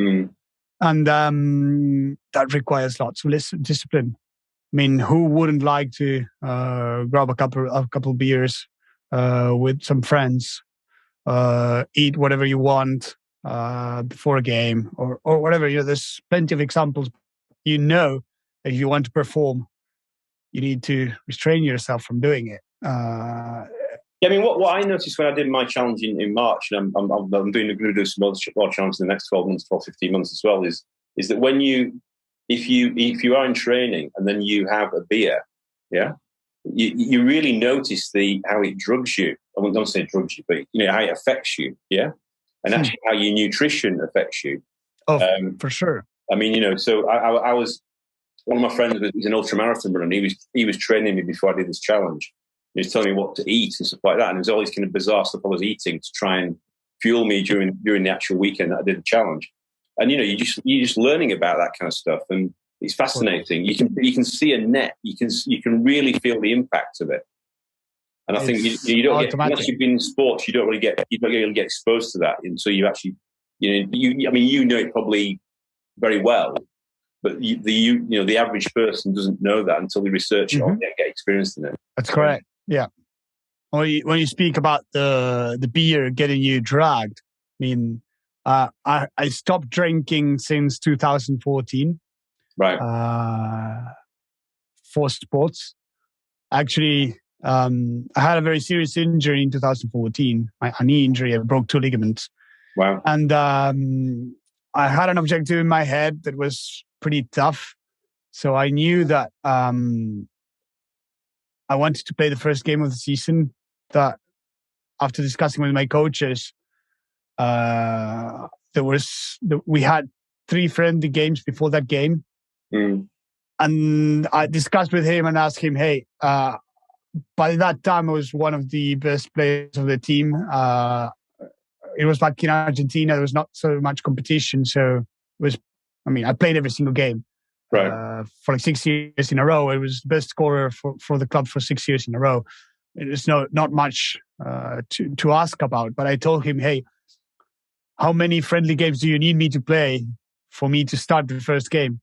and that requires lots of discipline. Who wouldn't like to grab a couple beers with some friends, eat whatever you want before a game or whatever? There's plenty of examples. That if you want to perform, you need to restrain yourself from doing it. What I noticed when I did my challenge in March, and I'm going to do some more challenges in the next 12 months, 15 months as well, is that when if you are in training and then you have a beer, you really notice how it drugs you. I won't say drugs you, but how it affects you, and actually how your nutrition affects you. Oh, for sure. So I was, one of my friends was an ultramarathon runner, and he was training me before I did this challenge. He was telling me what to eat and stuff like that, and it was all these kind of bizarre stuff I was eating to try and fuel me during the actual weekend that I did the challenge. And you're just learning about that kind of stuff, and it's fascinating. You can see a net. You can really feel the impact of it. And I think you don't get, unless you've been in sports, you don't really get exposed to that until you actually you know it probably very well, but the average person doesn't know that until they research it or get experienced in it. That's correct. Yeah. When you speak about the beer getting you dragged, I stopped drinking since 2014. Right. For sports. Actually, I had a very serious injury in 2014, a knee injury. I broke 2 ligaments. Wow. And I had an objective in my head that was pretty tough. So I knew that I wanted to play the first game of the season. That after discussing with my coaches, we had 3 friendly games before that game. And I discussed with him and asked him, hey, by that time I was one of the best players of the team. It was back in Argentina. There was not so much competition. So I played every single game. Right. For like 6 years in a row. It was the best scorer for the club for 6 years in a row. It's not much to ask about. But I told him, hey, how many friendly games do you need me to play for me to start the first game?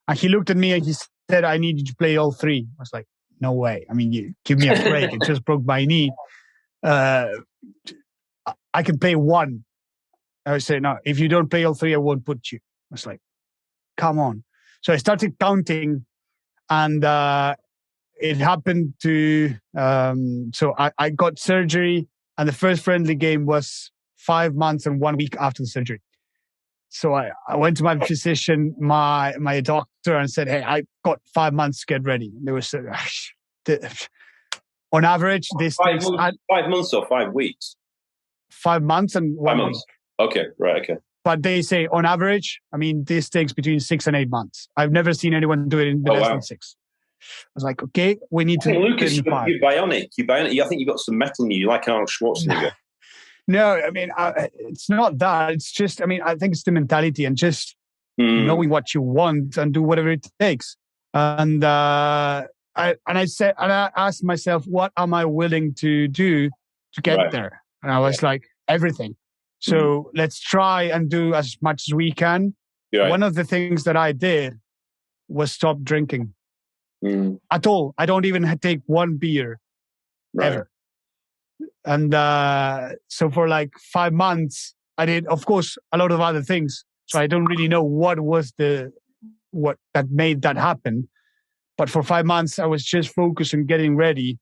And he looked at me and he said, I need you to play all 3. I was like, no way. I mean, you give me a break. It just broke my knee. I can play 1. I would say, no, if you don't play all 3, I won't put you. I was like, come on. So I started counting, and it happened to, so I got surgery, and the first friendly game was 5 months and 1 week after the surgery. So I went to my physician, my doctor, and said, hey, I got 5 months to get ready. And they were on average, this takes 5 months or 5 weeks? 5 months and 1 week. Okay, right, okay. But they say on average, I mean, this takes between 6 and 8 months. I've never seen anyone do it in less than 6. I was like, okay, we need to. Lucas, you're bionic. I think you've got some metal in you. You're like Arnold Schwarzenegger. No, I mean, it's not that. It's just, I mean, I think it's the mentality and just knowing what you want and do whatever it takes. And I asked myself, what am I willing to do to get there? And I was like, everything. So let's try and do as much as we can. Right. One of the things that I did was stop drinking at all. I don't even take 1 beer ever. And so for like 5 months, I did, of course, a lot of other things. So I don't really know what that made that happen. But for 5 months, I was just focused on getting ready.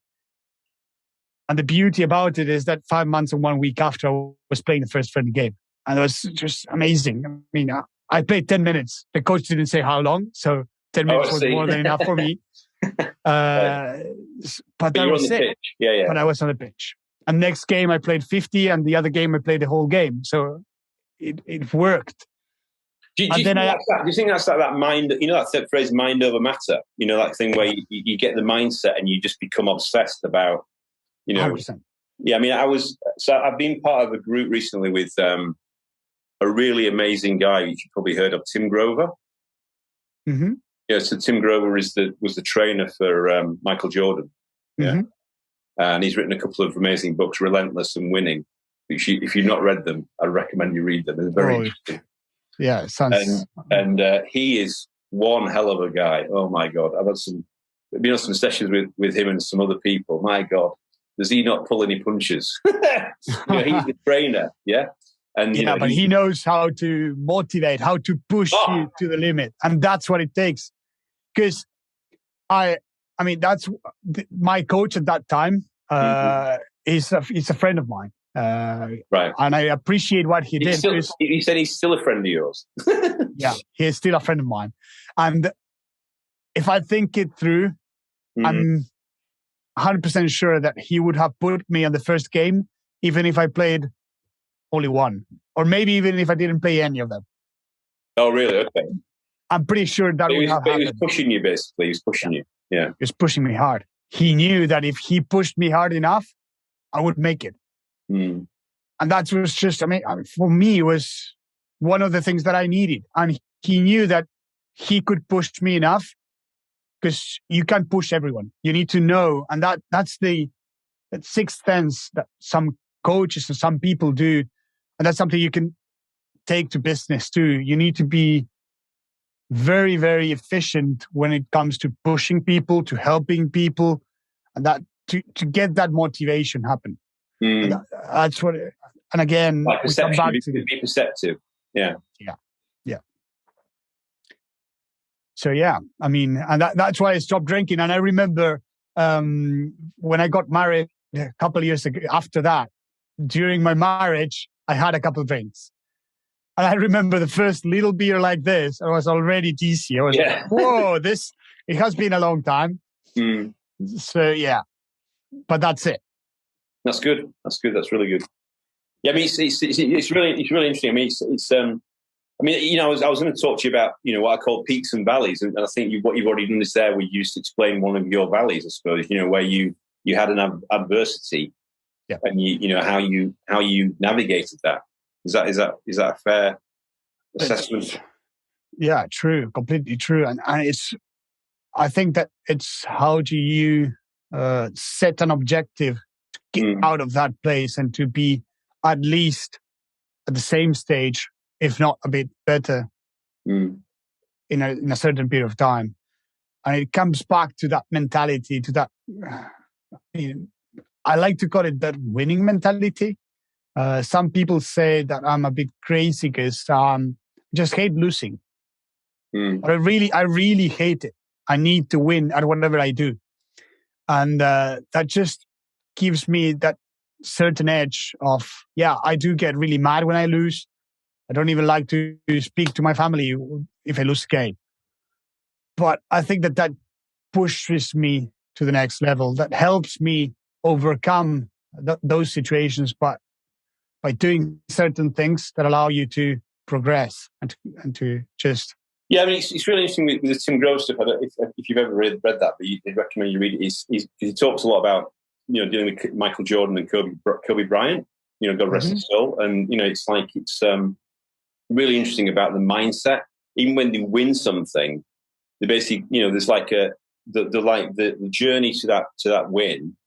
And the beauty about it is that 5 months and 1 week after I was playing the first friendly game. And it was just amazing. I mean, I played 10 minutes. The coach didn't say how long. So 10 minutes was more than enough for me. But that was it. Pitch. Yeah. But I was on the pitch. And next game I played 50, and the other game I played the whole game. So it worked. Do you think that's that mind? You know that phrase, mind over matter. You know that thing where you get the mindset and you just become obsessed about. 100%. Yeah, I mean, I've been part of a group recently with a really amazing guy you've probably heard of, Tim Grover. Mm-hmm. Yeah, so Tim Grover was the trainer for Michael Jordan. Yeah. Mm-hmm. And he's written a couple of amazing books, Relentless and Winning. If you've not read them, I recommend you read them. They're very interesting. Yeah, it sounds... And he is one hell of a guy. Oh, my God. I've been on some sessions with him and some other people. My God, does he not pull any punches? He's the trainer, yeah? And but he knows how to motivate, how to push you to the limit. And that's what it takes. Because that's my coach at that time. He's a friend of mine. Right. And I appreciate what he did. He said he's still a friend of yours. Yeah, he is still a friend of mine. And if I think it through, I'm 100% sure that he would have put me on the first game, even if I played only 1. Or maybe even if I didn't play any of them. Oh, really? Okay. I'm pretty sure that would have happened. He was pushing you, basically. He was pushing you. Yeah. He was pushing me hard. He knew that if he pushed me hard enough, I would make it. And that was just, for me, it was one of the things that I needed. And he knew that he could push me enough, because you can't push everyone. You need to know. And that's that sixth sense that some coaches and some people do. And that's something you can take to business too. You need to be very, very efficient when it comes to pushing people, to helping people, and that to get that motivation happen. That's what. And again, like we come back to be perceptive. Yeah. So and that's why I stopped drinking. And I remember when I got married a couple of years after that, during my marriage, I had a couple of drinks. And I remember the first little beer like this, I was already dizzy. I was like, whoa, it has been a long time. So, but that's it. That's good. That's really good. Yeah, I mean, it's really interesting. I mean, I was going to talk to you about, what I call peaks and valleys, and I think what you've already done is there, where you just explain one of your valleys, I suppose. Where you had an adversity, yeah, and how you navigated that. Is that a fair assessment? Yeah, true, completely true, and I think that it's how do you set an objective to get out of that place and to be at least at the same stage, if not a bit better, in a certain period of time. And it comes back to that mentality, to that, I like to call it that winning mentality. Some people say that I'm a bit crazy because just hate losing. But I really hate it. I need to win at whatever I do. And that just gives me that certain edge of, I do get really mad when I lose. I don't even like to speak to my family if I lose a game. But I think that pushes me to the next level. That helps me overcome those situations, but by doing certain things that allow you to progress and to just... Yeah, I mean, it's really interesting with the Tim Grove stuff. I don't know if you've ever read that, but I'd recommend you read it. He talks a lot about, dealing with Michael Jordan and Kobe Bryant, God rest his soul. And, it's like, it's really interesting about the mindset. Even when they win something, they basically, there's like the journey to that win.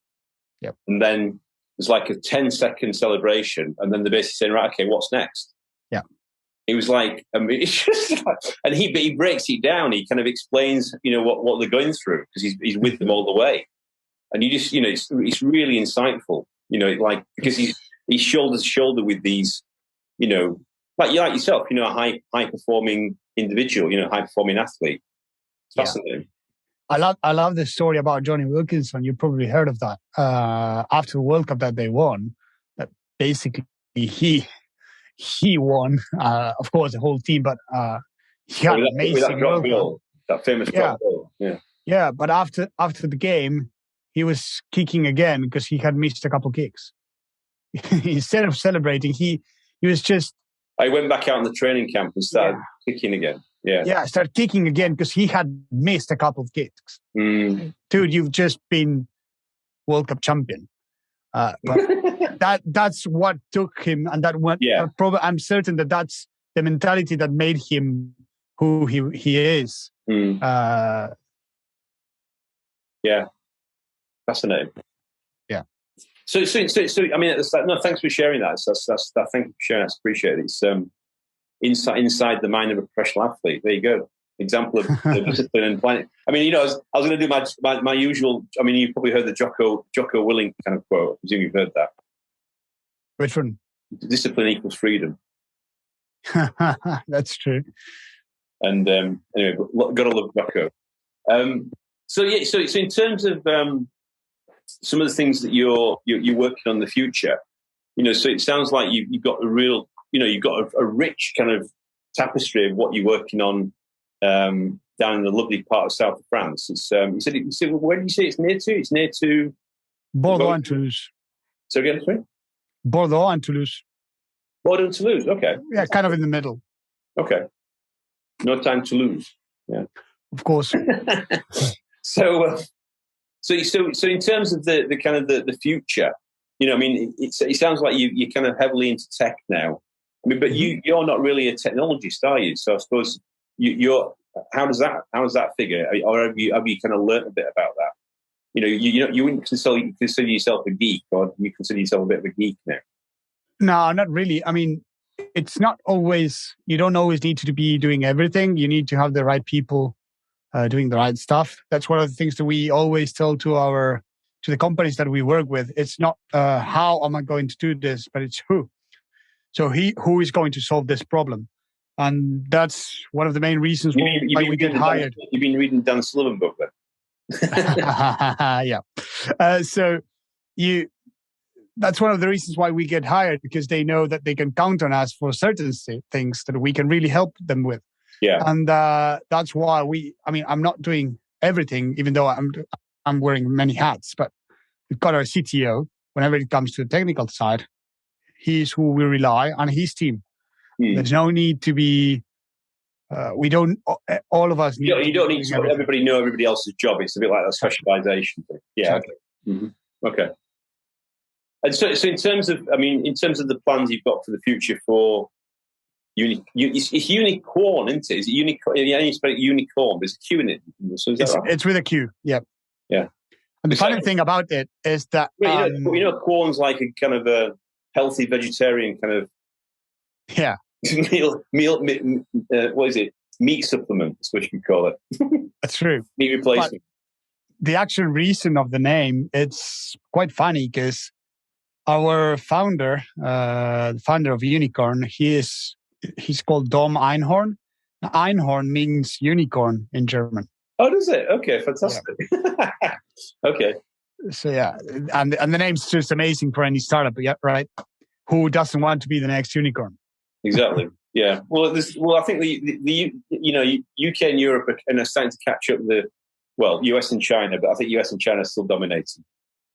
Yep. And then there's like a 10-second celebration. And then they're basically saying, right, okay, what's next? Yeah. It was like, it's just like, and he breaks it down. He kind of explains, what they're going through, because he's with them all the way. And you just, it's really insightful, because he's shoulder to shoulder with these, like yourself, a high performing individual, high performing athlete. It's fascinating. I love the story about Johnny Wilkinson. You probably heard of that. After the World Cup that they won, that basically he won, of course, the whole team, but he had an amazing World Cup. That famous drop goal. Yeah. Yeah, but after the game, he was kicking again because he had missed a couple of kicks. Instead of celebrating, he was just... I went back out in the training camp and started kicking again. Yeah, started kicking again because he had missed a couple of kicks. Dude, you've just been World Cup champion. But that's what took him, and I'm certain that's the mentality that made him who he is. Yeah, fascinating. Yeah. So I mean, no, thanks for sharing that. Thank you for sharing. That's appreciated. It's inside the mind of a professional athlete. There you go. Example of discipline and planning. I mean, I was going to do my usual. I mean, you've probably heard the Jocko Willink kind of quote. I presume you've heard that. Which one? Discipline equals freedom. That's true. And anyway, gotta love Jocko. So in terms of some of the things that you're working on in the future, so it sounds like you've got a real, you've got a rich kind of tapestry of what you're working on down in the lovely part of south of France. It's you said where did you say it's near to? It's near to Bordeaux and Toulouse. So again, sorry? Bordeaux and Toulouse. Bordeaux and Toulouse. Okay. Yeah, kind of in the middle. Okay. No time to lose. Yeah. Of course. So in terms of the kind of the future, I mean, it sounds like you're kind of heavily into tech now. I mean, but you're not really a technologist, are you? So I suppose you're. How does that figure? Or have you kind of learnt a bit about that? You wouldn't consider yourself a geek, or you consider yourself a bit of a geek now? No, not really. I mean, it's not always. You don't always need to be doing everything. You need to have the right people doing the right stuff. That's one of the things that we always tell to the companies that we work with. It's not how am I going to do this, but it's who. So who is going to solve this problem, and that's one of the main reasons why we get hired. You've been reading Dan Sullivan book then. Yeah. That's one of the reasons why we get hired, because they know that they can count on us for certain things that we can really help them with. Yeah. And that's why I'm not doing everything, even though I'm wearing many hats, but we've got our CTO. Whenever it comes to the technical side, he's who we rely on, his team. There's no need to be. We don't. All of us need. You don't need to everybody know everybody else's job. It's a bit like that specialization thing. Yeah. Exactly. Okay. And so in terms of, the plans you've got for the future for it's UNIQORN, isn't it? Is it UNIQORN? Yeah, you spell it UNIQORN. There's a Q in it. So is that right? It's with a Q. Yeah. Yeah. And the funny thing about it is that Quorn's like a kind of a healthy vegetarian kind of meal. What is it? Meat supplement. That's what you could call it. That's true. Meat replacement. But the actual reason of the name, it's quite funny because our founder, the founder of UNIQORN, he's called Dom Einhorn. Now, Einhorn means unicorn in German. Oh, does it? Okay, fantastic. Yeah. Okay. So yeah, and the name's just amazing for any startup. Yeah, right. Who doesn't want to be the next unicorn? Exactly. Yeah. Well, I think the UK and Europe are starting to catch up US and China, but I think US and China are still dominating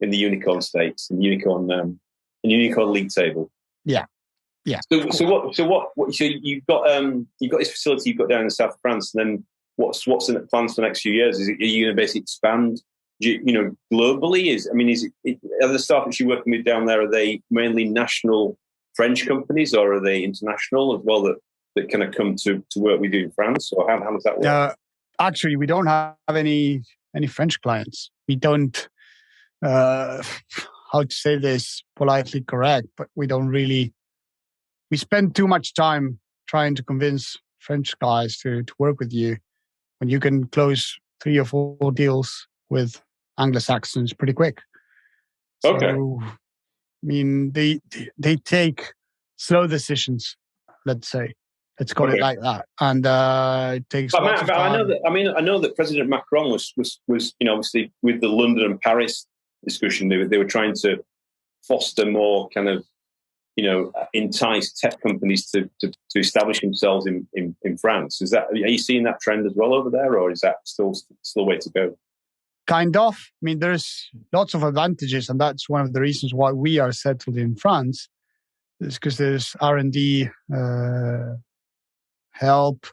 in the unicorn states and unicorn league table. Yeah. Yeah. So you've got this facility you've got down in the south of France, and then what's in the plans for the next few years? Are you going to basically expand, globally? Are the startups you're working with down there, are they mainly national French companies, or are they international as well that kind of come to work with you in France, or how does that work? Actually, we don't have any French clients. We don't. How to say this politely correct, but we don't really. We spend too much time trying to convince French guys to work with you when you can close 3 or 4 deals with Anglo-Saxons pretty quick. Okay. So, they take slow decisions, let's say. Let's call it like that. And it takes lots of time. I know that President Macron was obviously with the London and Paris discussion, they were trying to foster more kind of, entice tech companies to establish themselves in France. Are you seeing that trend as well over there, or is that still a way to go? Kind of. There's lots of advantages, and that's one of the reasons why we are settled in France. Is because there's R&D help.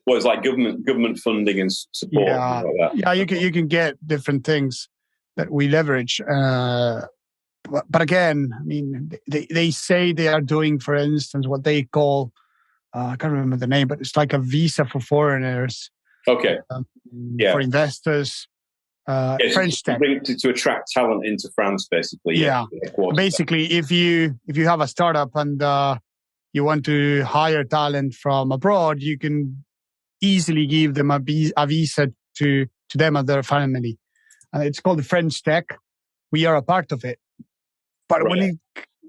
It's like government funding and support. Yeah, like that. Yeah. You can get different things that we leverage. But again, they say they are doing, for instance, what they call, I can't remember the name, but it's like a visa for foreigners. Okay. For investors. French tech. To attract talent into France, basically. Yeah. Basically, if you have a startup and you want to hire talent from abroad, you can easily give them a visa to them and their family. And it's called the French Tech. We are a part of it. But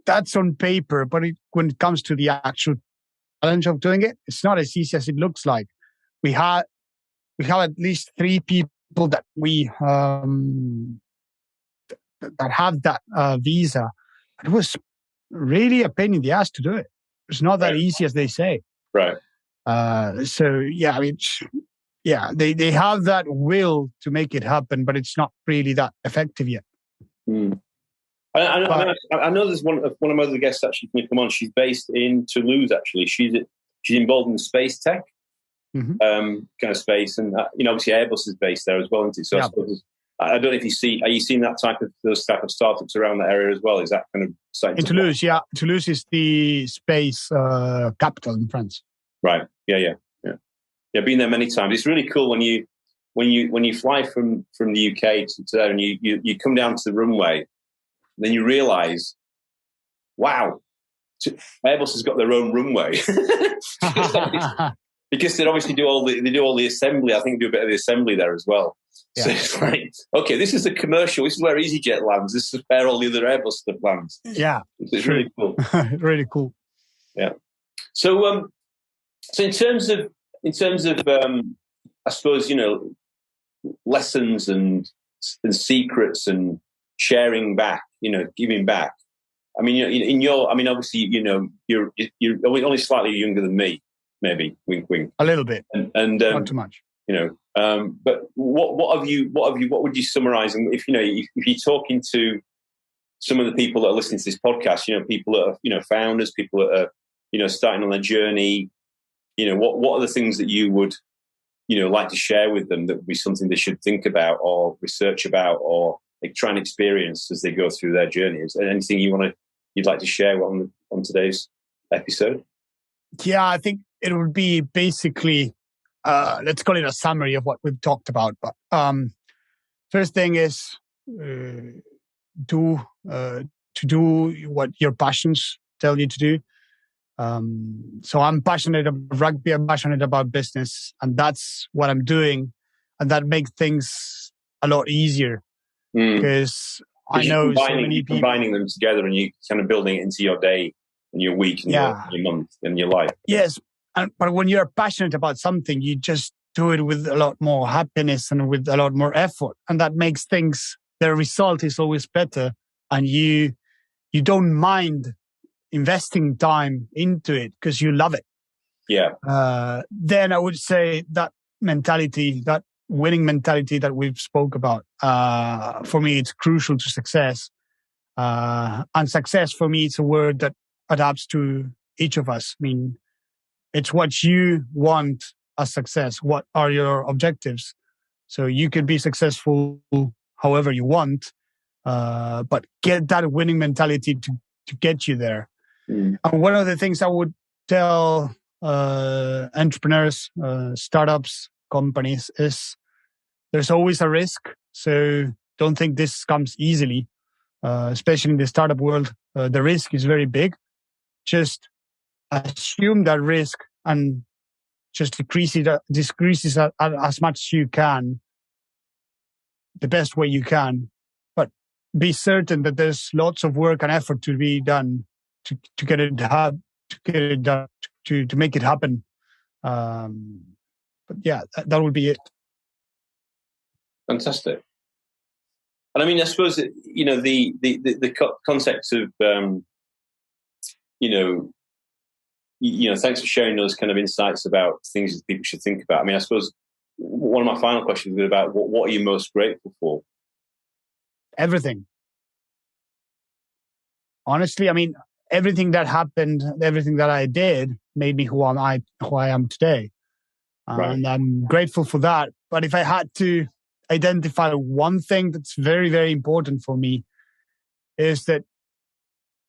that's on paper, but when it comes to the actual challenge of doing it, it's not as easy as it looks like. We have at least 3 people that we that have that visa. It was really a pain in the ass to do it. It's not that easy as they say. Right. They have that will to make it happen, but it's not really that effective yet. Mm. I know there's one of my other guests actually going to come on. She's based in Toulouse. Actually, she's involved in space tech, kind of space, and obviously Airbus is based there as well, isn't it? So I don't know if are you seeing those type of startups around that area as well? Is that kind of starting in Toulouse? Yeah, Toulouse is the space capital in France. Right. Yeah. Been there many times. It's really cool when you fly from the UK to there, and you come down to the runway. Then you realise, wow, Airbus has got their own runway because they obviously do all the assembly. I think do a bit of the assembly there as well. Yeah. So it's like, okay, this is the commercial. This is where EasyJet lands. This is where all the other Airbus stuff lands. Yeah, it's really cool. Really cool. Yeah. So in terms of I suppose lessons and secrets and sharing back, giving back. Obviously, you're only slightly younger than me, maybe. Wink, wink. A little bit, and not too much. But what would you summarize? And if you're talking to some of the people that are listening to this podcast, people that are, founders, people that are, starting on their journey, what are the things that you would, like to share with them that would be something they should think about or research about or try and experience as they go through their journeys? And anything you'd like to share on today's episode? Yeah, I think it would be basically, let's call it a summary of what we've talked about. But first thing is to do what your passions tell you to do. So I'm passionate about rugby, I'm passionate about business, and that's what I'm doing. And that makes things a lot easier because I know so many people. Combining them together and you kind of building it into your day and your week and your month and your life. Yes. But when you're passionate about something, you just do it with a lot more happiness and with a lot more effort. And that makes things, the result is always better. And you don't mind investing time into it because you love it. Yeah. Then I would say that mentality, that winning mentality that we've spoke about, for me, it's crucial to success. And success for me, it's a word that adapts to each of us. I mean, it's what you want as success. What are your objectives? So you can be successful however you want, but get that winning mentality to get you there. And one of the things I would tell entrepreneurs, startups, companies is there's always a risk. So don't think this comes easily, especially in the startup world. The risk is very big. Just assume that risk and just decrease it as much as you can, the best way you can. But be certain that there's lots of work and effort to be done to get it done, to make it happen. But yeah, that would be it. Fantastic. And I mean, I suppose that, the concept of thanks for sharing those kind of insights about things that people should think about. I mean, I suppose one of my final questions is about what are you most grateful for? Everything. Honestly, I mean, everything that happened, everything that I did made me who I am today. Right. And I'm grateful for that. But if I had to identify one thing that's very, very important for me is that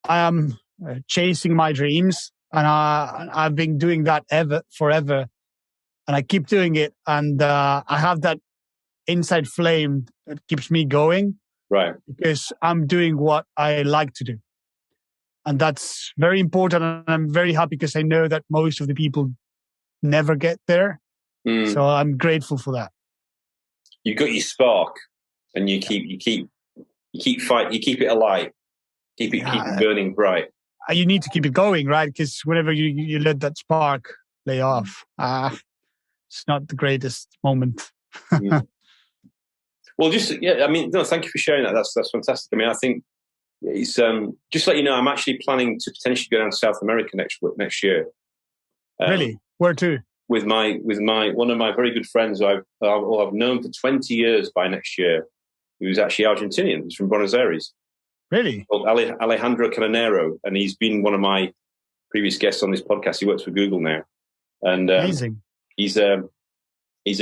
I am chasing my dreams. And I've been doing that forever. And I keep doing it. And I have that inside flame that keeps me going. Right. Because I'm doing what I like to do. And that's very important. And I'm very happy because I know that most of the people never get there. So I'm grateful for that. You got your spark and you keep it alive. Keep it burning bright. You need to keep it going, right? Because whenever you let that spark lay off, it's not the greatest moment. Well, thank you for sharing that. That's fantastic. I mean, I think it's just to let you know, I'm actually planning to potentially go down to South America next year. Really? Where to? With one of my very good friends who I've known for 20 years by next year, who's actually Argentinian. He's from Buenos Aires. Really? Called Alejandro Caneda, and he's been one of my previous guests on this podcast. He works for Google now, and amazing. He's a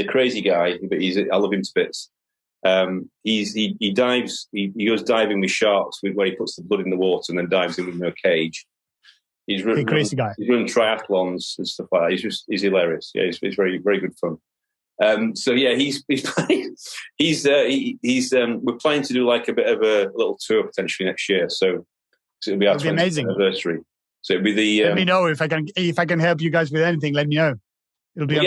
crazy guy, but I love him to bits. He dives. He goes diving with sharks, where he puts the blood in the water and then dives in with no cage. He's a crazy guy. He's run triathlons and stuff like that. He's hilarious. Yeah, he's very, very good fun. So yeah, he's we're planning to do like a bit of a little tour potentially next year. So it'll be our 20th anniversary. So it'll be the. Let me know if I can help you guys with anything. Let me know. It'll be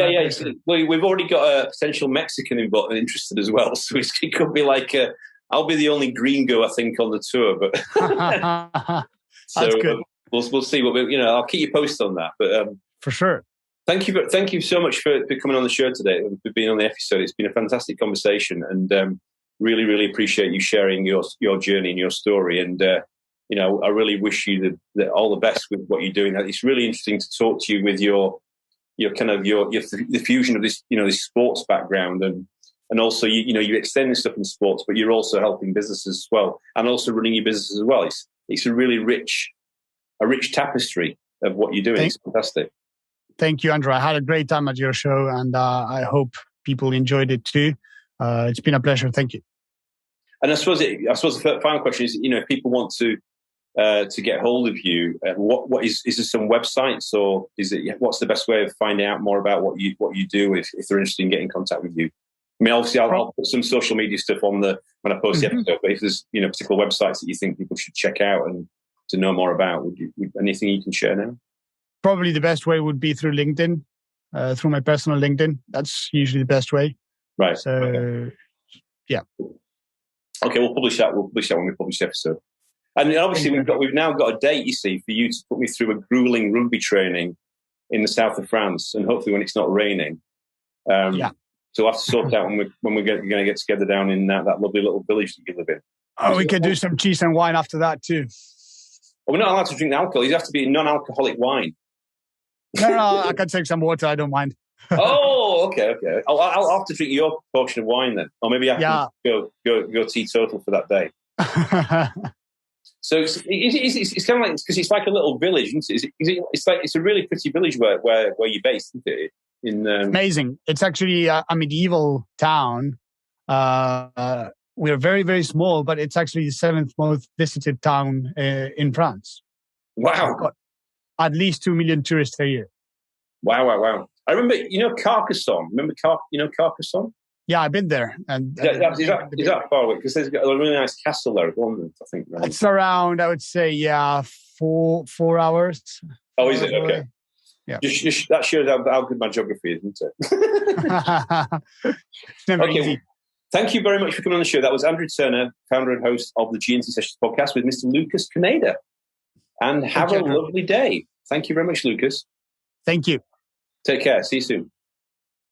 we've already got a potential Mexican involved and interested as well. So it could be like I'll be the only gringo I think on the tour, but that's good. We'll see. I'll keep you posted on that. But for sure. Thank you so much for coming on the show today, for being on the episode. It's been a fantastic conversation, and really, really appreciate you sharing your journey and your story. And I really wish you all the best with what you're doing. It's really interesting to talk to you with your kind of the fusion of this this sports background and and also you extend this stuff in sports, but you're also helping businesses as well, and also running your business as well. It's a really rich tapestry of what you're doing. It's fantastic. Thank you, Andrew. I had a great time at your show, and I hope people enjoyed it too. It's been a pleasure. Thank you. And I suppose the final question is, if people want to get hold of you, what is there some websites, or what's the best way of finding out more about what you do if they're interested in getting in contact with you? I mean, obviously, I'll put some social media stuff on when I post the episode. But if there's particular websites that you think people should check out and to know more about, anything you can share now? Probably the best way would be through LinkedIn, through my personal LinkedIn. That's usually the best way. Right. So, yeah. Okay, we'll publish that. We'll publish that when we publish the episode. And obviously, we've now got a date, you see, for you to put me through a grueling rugby training in the south of France, and hopefully when it's not raining. So we'll have to sort out when we're going to get together down in that lovely little village that you live in. Oh, we could do some cheese and wine after that too. Well, we're not allowed to drink alcohol. You have to be non-alcoholic wine. No, I can take some water. I don't mind. Oh, okay. I'll have to drink your portion of wine then, or maybe I can go teetotal for that day. So it's kind of like, because it's like a little village, isn't it? It's a really pretty village where you're based, isn't it? Amazing. It's actually a medieval town. We're very, very small, but it's actually the 7th most visited town in France. Wow. At least 2 million tourists a year. Wow. I remember, Carcassonne. Remember Carcassonne? Yeah, I've been there. And is that far away? Because there's got a really nice castle there, I think. Right? It's around, I would say, 4 hours. Oh, is it? Okay. Yeah. Just that shows how good my geography is, isn't it? It's never easy. Thank you very much for coming on the show. That was Andrew Turner, founder and host of the GNT Sessions podcast with Mr. Lucas Caneda. And have a lovely day. Thank you very much, Lucas. Thank you. Take care. See you soon.